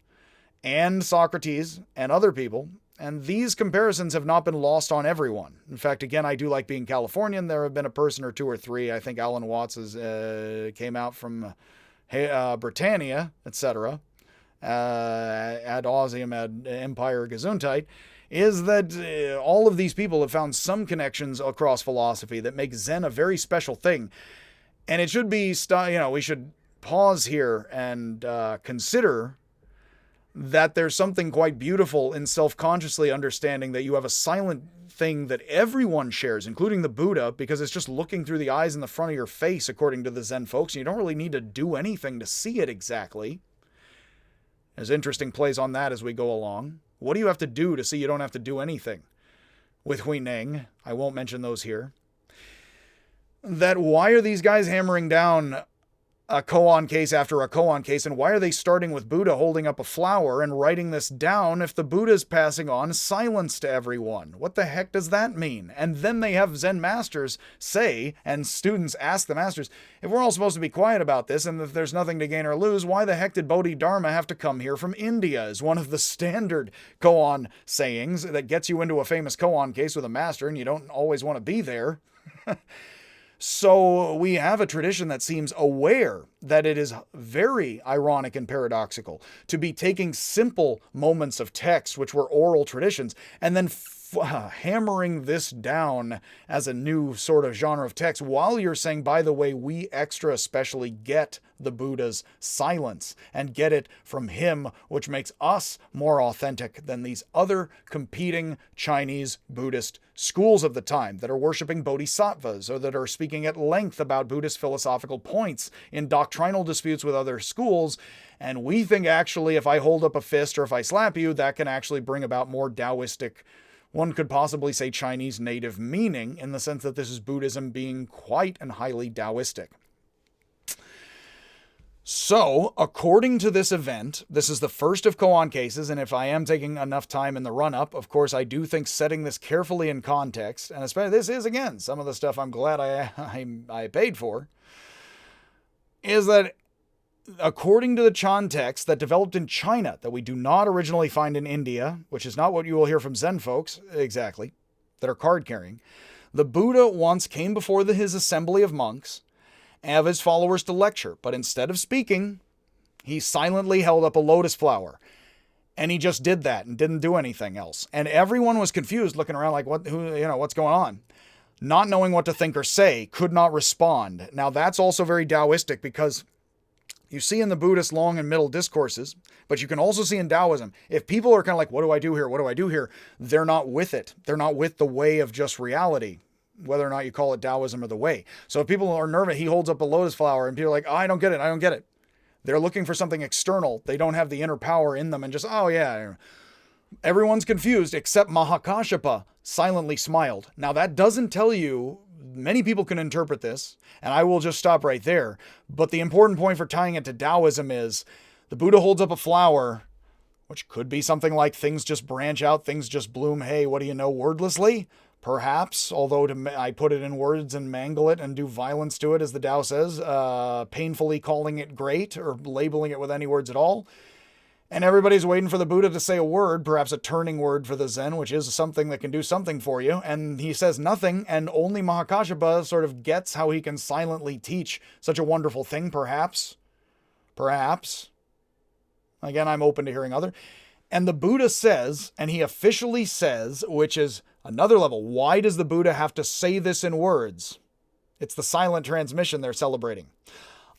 and Socrates and other people, and these comparisons have not been lost on everyone. In fact, again, I do like being Californian. There have been a person or two or three, I think Alan Watts came out from Britannia, etc., ad Ausium, ad Empire Gesundheit, is that all of these people have found some connections across philosophy that make Zen a very special thing. And it should be, we should pause here and consider that there's something quite beautiful in self-consciously understanding that you have a silent thing that everyone shares, including the Buddha, because it's just looking through the eyes in the front of your face, according to the Zen folks, and you don't really need to do anything to see it exactly. There's interesting plays on that as we go along. What do you have to do to see you don't have to do anything? With Hui Neng, I won't mention those here. That why are these guys hammering down a koan case after a koan case, and why are they starting with Buddha holding up a flower and writing this down if the Buddha's passing on silence to everyone? What the heck does that mean? And then they have Zen masters say, and students ask the masters, if we're all supposed to be quiet about this and if there's nothing to gain or lose, why the heck did Bodhidharma have to come here from India? Is one of the standard koan sayings that gets you into a famous koan case with a master, and you don't always want to be there. So we have a tradition that seems aware that it is very ironic and paradoxical to be taking simple moments of text, which were oral traditions, and then hammering this down as a new sort of genre of text while you're saying, by the way, we extra especially get the Buddha's silence and get it from him, which makes us more authentic than these other competing Chinese Buddhist schools of the time that are worshiping bodhisattvas or that are speaking at length about Buddhist philosophical points in doctrinal disputes with other schools. And we think actually if I hold up a fist or if I slap you, that can actually bring about more Taoistic, one could possibly say Chinese native meaning, in the sense that this is Buddhism being quite and highly Taoistic. So, according to this event, this is the first of koan cases, and if I am taking enough time in the run-up, of course, I do think setting this carefully in context, and especially this is, again, some of the stuff I'm glad I paid for, is that according to the Chan text that developed in China, that we do not originally find in India, which is not what you will hear from Zen folks, exactly, that are card-carrying, the Buddha once came before his assembly of monks, of his followers to lecture, but instead of speaking, he silently held up a lotus flower. And he just did that and didn't do anything else. And everyone was confused, looking around like, what's going on? Not knowing what to think or say, could not respond. Now that's also very Taoistic, because you see in the Buddhist long and middle discourses, but you can also see in Taoism, if people are kind of like, what do I do here? What do I do here? They're not with it. They're not with the way of just reality, whether or not you call it Taoism or the way. So if people are nervous, he holds up a lotus flower and people are like, oh, I don't get it. They're looking for something external. They don't have the inner power in them and just, oh yeah. Everyone's confused except Mahakāshyapa silently smiled. Now that doesn't tell you, many people can interpret this, and I will just stop right there. But the important point for tying it to Taoism is the Buddha holds up a flower, which could be something like things just branch out, things just bloom. Hey, what do you know, wordlessly? Perhaps, although I put it in words and mangle it and do violence to it, as the Tao says, painfully calling it great or labeling it with any words at all. And everybody's waiting for the Buddha to say a word, perhaps a turning word for the Zen, which is something that can do something for you. And he says nothing, and only Mahakāshyapa sort of gets how he can silently teach such a wonderful thing, perhaps. Again, I'm open to hearing other. And the Buddha says, and he officially says, which is another level, why does the Buddha have to say this in words? It's the silent transmission they're celebrating.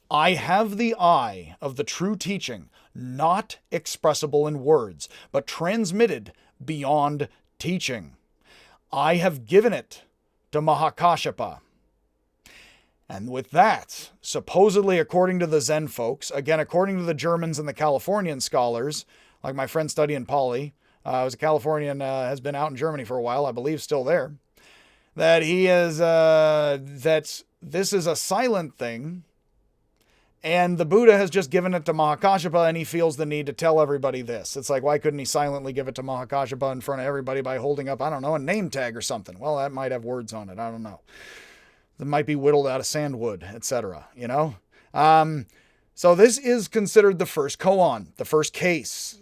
I have the eye of the true teaching, not expressible in words, but transmitted beyond teaching. I have given it to Mahakāshyapa. And with that, supposedly according to the Zen folks, again, according to the Germans and the Californian scholars, like my friend studying Pali, was a Californian, has been out in Germany for a while, I believe still there, that he is, that this is a silent thing, and the Buddha has just given it to Mahakāshyapa, and he feels the need to tell everybody this. It's like, why couldn't he silently give it to Mahakāshyapa in front of everybody by holding up, I don't know, a name tag or something? Well, that might have words on it, I don't know. It might be whittled out of sandwood, etc., you know? So this is considered the first koan, the first case.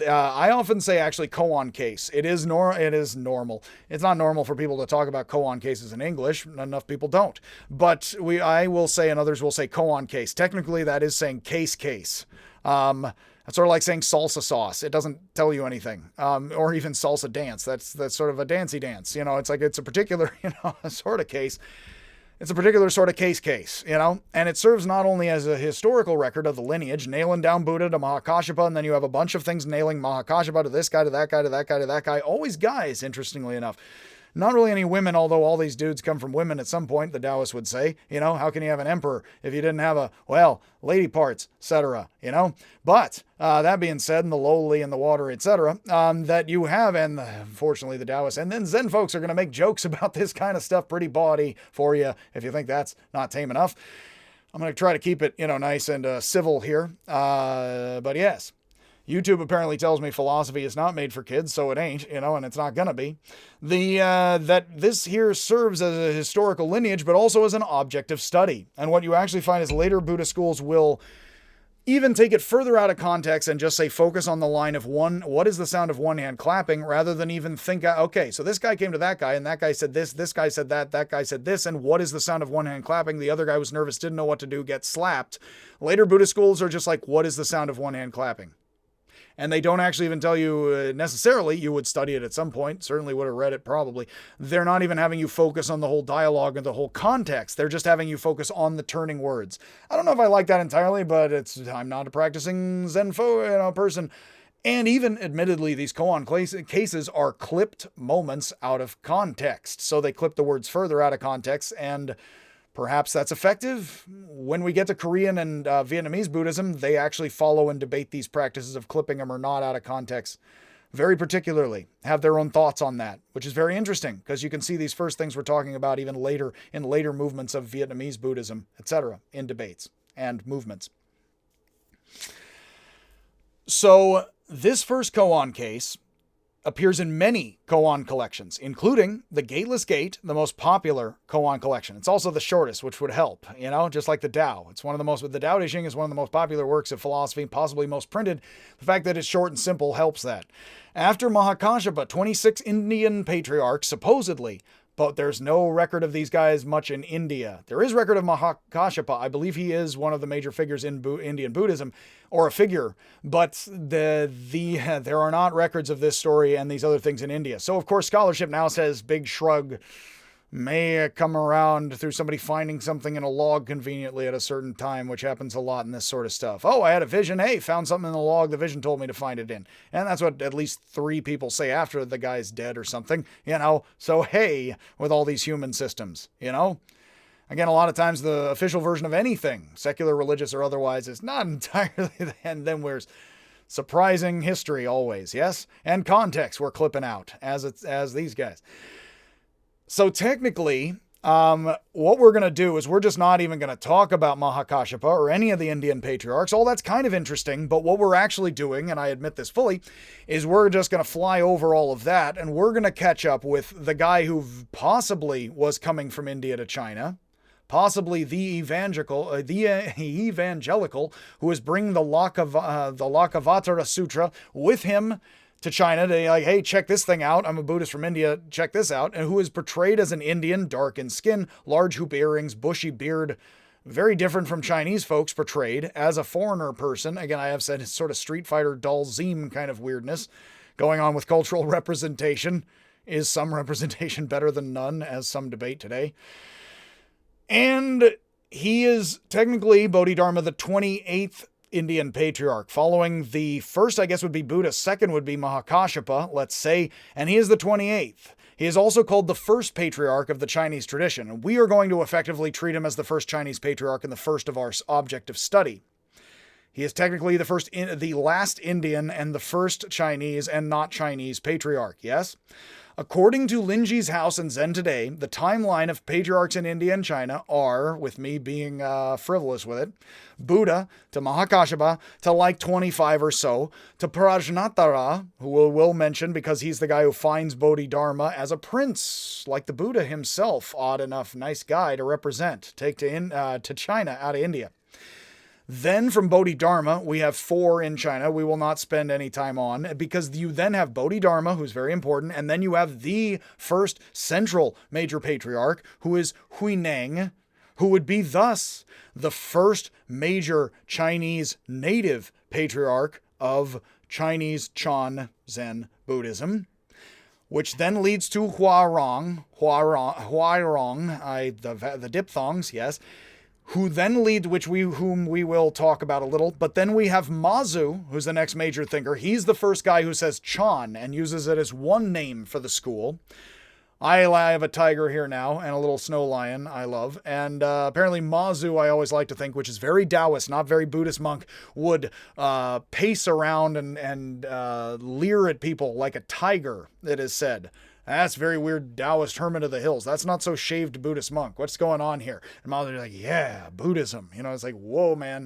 I often say actually koan case. It is normal. It's not normal for people to talk about koan cases in English. Enough people don't. But I will say, and others will say koan case. Technically, that is saying case. That's sort of like saying salsa sauce. It doesn't tell you anything. Or even salsa dance. That's sort of a dancey dance. You know, it's like it's a particular, sort of case. It's a particular sort of case, and it serves not only as a historical record of the lineage, nailing down Buddha to Mahakāshyapa, and then you have a bunch of things nailing Mahakāshyapa to this guy, to that guy, to that guy, to that guy. Always guys, interestingly enough. Not really any women, although all these dudes come from women at some point, the Taoists would say. How can you have an emperor if you didn't have lady parts, etc., But, that being said, in the lowly, in the water, etc., that you have, and unfortunately the Taoists, and then Zen folks are going to make jokes about this kind of stuff pretty bawdy for you if you think that's not tame enough. I'm going to try to keep it, nice and civil here. But yes. YouTube apparently tells me philosophy is not made for kids, so it ain't, and it's not gonna be. That this here serves as a historical lineage, but also as an object of study. And what you actually find is later Buddhist schools will even take it further out of context and just say focus on the line of what is the sound of one hand clapping, rather than even think, okay, so this guy came to that guy, and that guy said this guy said that guy said this, and what is the sound of one hand clapping? The other guy was nervous, didn't know what to do, gets slapped. Later Buddhist schools are just like, what is the sound of one hand clapping? And they don't actually even tell you necessarily, you would study it at some point, certainly would have read it probably. They're not even having you focus on the whole dialogue and the whole context. They're just having you focus on the turning words. I don't know if I like that entirely, but I'm not a practicing Zen person. And even, admittedly, these koan cases are clipped moments out of context. So they clip the words further out of context, and perhaps that's effective. When we get to Korean and Vietnamese Buddhism, they actually follow and debate these practices of clipping them or not out of context very particularly, have their own thoughts on that, which is very interesting because you can see these first things we're talking about even later in later movements of Vietnamese Buddhism, etc., in debates and movements. So this first koan case appears in many koan collections, including the Gateless Gate, the most popular koan collection. It's also the shortest, which would help, just like the Tao. It's one of the most, the Tao Te Ching is one of the most popular works of philosophy, possibly most printed. The fact that it's short and simple helps that. After Mahakāśyapa, 26 Indian patriarchs, supposedly, but there's no record of these guys much in India. There is record of Mahakāśyapa. I believe he is one of the major figures in Indian Buddhism, or a figure, but there are not records of this story and these other things in India. So, of course, scholarship now says, big shrug, may come around through somebody finding something in a log conveniently at a certain time, which happens a lot in this sort of stuff. Oh, I had a vision. Hey, found something in the log. The vision told me to find it in. And that's what at least 3 people say after the guy's dead or something, So, hey, with all these human systems, Again, a lot of times the official version of anything, secular, religious, or otherwise, is not entirely, and then there's surprising history always, yes? And context we're clipping out, as these guys. So technically, what we're going to do is we're just not even going to talk about Mahakāśyapa or any of the Indian patriarchs. All that's kind of interesting, but what we're actually doing, and I admit this fully, is we're just going to fly over all of that, and we're going to catch up with the guy who possibly was coming from India to China, possibly the evangelical who is bringing the Lakavatara Sutra with him to China to hey, check this thing out. I'm a Buddhist from India. Check this out. And who is portrayed as an Indian, dark in skin, large hoop earrings, bushy beard, very different from Chinese folks portrayed as a foreigner person. Again, I have said it's sort of Street Fighter doll Zeme kind of weirdness going on with cultural representation. Is some representation better than none, as some debate today? And he is technically Bodhidharma, the 28th Indian patriarch. Following the first, I guess, would be Buddha. Second would be Mahakāśyapa, let's say. And he is the 28th. He is also called the first patriarch of the Chinese tradition. And we are going to effectively treat him as the first Chinese patriarch and the first of our object of study. He is technically the last Indian and the first Chinese and not Chinese patriarch, yes? According to Linji's House and Zen Today, the timeline of patriarchs in India and China are, with me being frivolous with it, Buddha to Mahakāśyapa to like 25 or so, to Prajnatara, who we'll mention because he's the guy who finds Bodhidharma as a prince, like the Buddha himself, odd enough, nice guy to represent, take to China out of India. Then from Bodhidharma, we have 4 in China we will not spend any time on, because you then have Bodhidharma, who's very important, and then you have the first central major patriarch, who is Huineng, who would be thus the first major Chinese native patriarch of Chinese Chan Zen Buddhism, which then leads to Huairong, the diphthongs, yes, who then lead, whom we will talk about a little. But then we have Mazu, who's the next major thinker. He's the first guy who says Chan and uses it as one name for the school. I have a tiger here now and a little snow lion I love. And apparently Mazu, I always like to think, which is very Taoist, not very Buddhist monk, would pace around and leer at people like a tiger, it is said. That's very weird Taoist hermit of the hills. That's not so shaved Buddhist monk. What's going on here? And Mazu's like, yeah, Buddhism. It's like, whoa, man.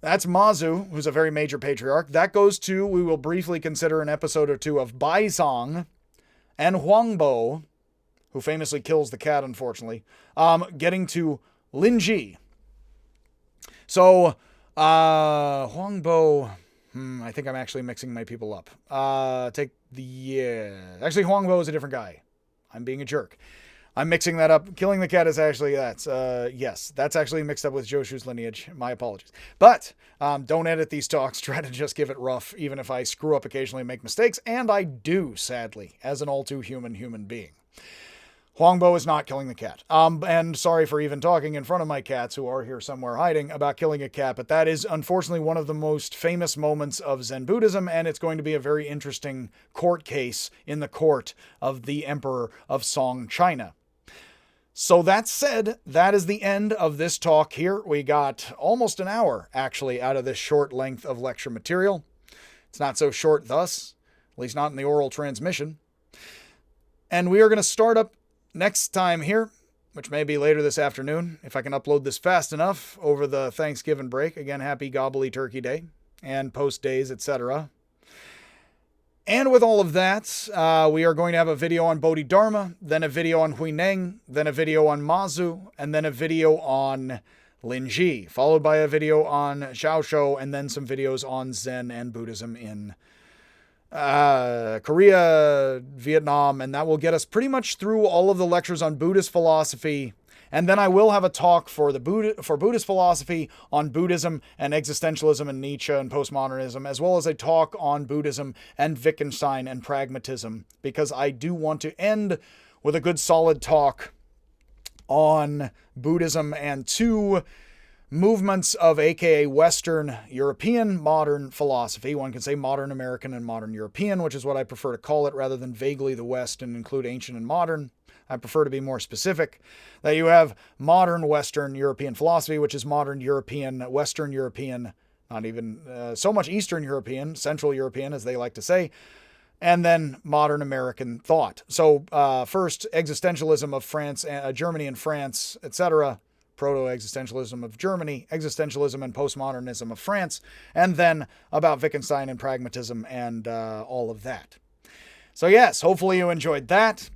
That's Mazu, who's a very major patriarch. That goes to, we will briefly consider an episode or two of Baizong and Huangbo, who famously kills the cat, unfortunately, getting to Linji. So, Huangbo... I think I'm actually mixing my people up. Actually, Huangbo is a different guy. I'm being a jerk. I'm mixing that up. Killing the cat is actually, yes, that's actually mixed up with Joshu's lineage. My apologies. But don't edit these talks. Try to just give it rough, even if I screw up occasionally and make mistakes. And I do, sadly, as an all too human being. Huangbo is not killing the cat. And sorry for even talking in front of my cats who are here somewhere hiding about killing a cat, but that is unfortunately one of the most famous moments of Zen Buddhism, and it's going to be a very interesting court case in the court of the Emperor of Song, China. So that said, that is the end of this talk here. We got almost an hour, actually, out of this short length of lecture material. It's not so short thus, at least not in the oral transmission. And we are going to start up next time here, which may be later this afternoon, if I can upload this fast enough over the Thanksgiving break. Again, happy Gobbly Turkey Day and post days, etc. And with all of that, we are going to have a video on Bodhidharma, then a video on Huineng, then a video on Mazu, and then a video on Linji, followed by a video on Xiaoshu, and then some videos on Zen and Buddhism in Korea, Vietnam, and that will get us pretty much through all of the lectures on Buddhist philosophy. And then I will have a talk for Buddhist philosophy on Buddhism and existentialism and Nietzsche and postmodernism, as well as a talk on Buddhism and Wittgenstein and pragmatism, because I do want to end with a good solid talk on Buddhism and two movements of aka Western European modern philosophy. One can say modern American and modern European, which is what I prefer to call it, rather than vaguely the West and include ancient and modern. I prefer to be more specific. That you have modern Western European philosophy, which is modern European, Western European, not even so much Eastern European, Central European, as they like to say, and then modern American thought. So first, existentialism of France, Germany and France, etc., proto-existentialism of Germany, existentialism and postmodernism of France, and then about Wittgenstein and pragmatism and all of that. So yes, hopefully you enjoyed that.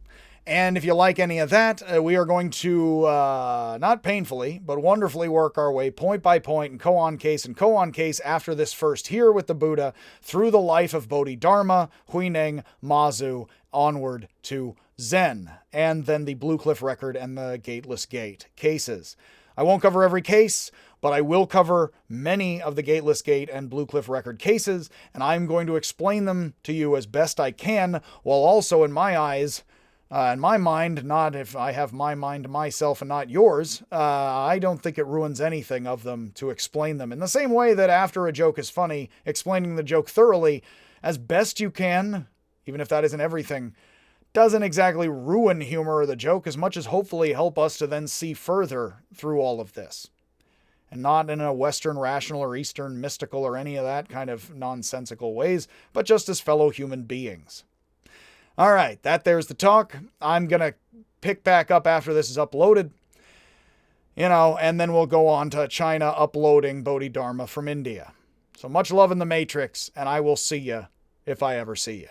And if you like any of that, we are going to, not painfully, but wonderfully work our way point by point and koan case after this first here with the Buddha through the life of Bodhidharma, Huineng, Mazu, onward to Zen, and then the Blue Cliff Record and the Gateless Gate cases. I won't cover every case, but I will cover many of the Gateless Gate and Blue Cliff Record cases, and I'm going to explain them to you as best I can, while also in my eyes, in my mind, not if I have my mind myself and not yours, I don't think it ruins anything of them to explain them. In the same way that after a joke is funny, explaining the joke thoroughly, as best you can, even if that isn't everything, doesn't exactly ruin humor or the joke as much as hopefully help us to then see further through all of this. And not in a Western rational or Eastern mystical or any of that kind of nonsensical ways, but just as fellow human beings. All right, there's the talk. I'm going to pick back up after this is uploaded, and then we'll go on to China uploading Bodhidharma from India. So much love in the Matrix, and I will see you if I ever see you.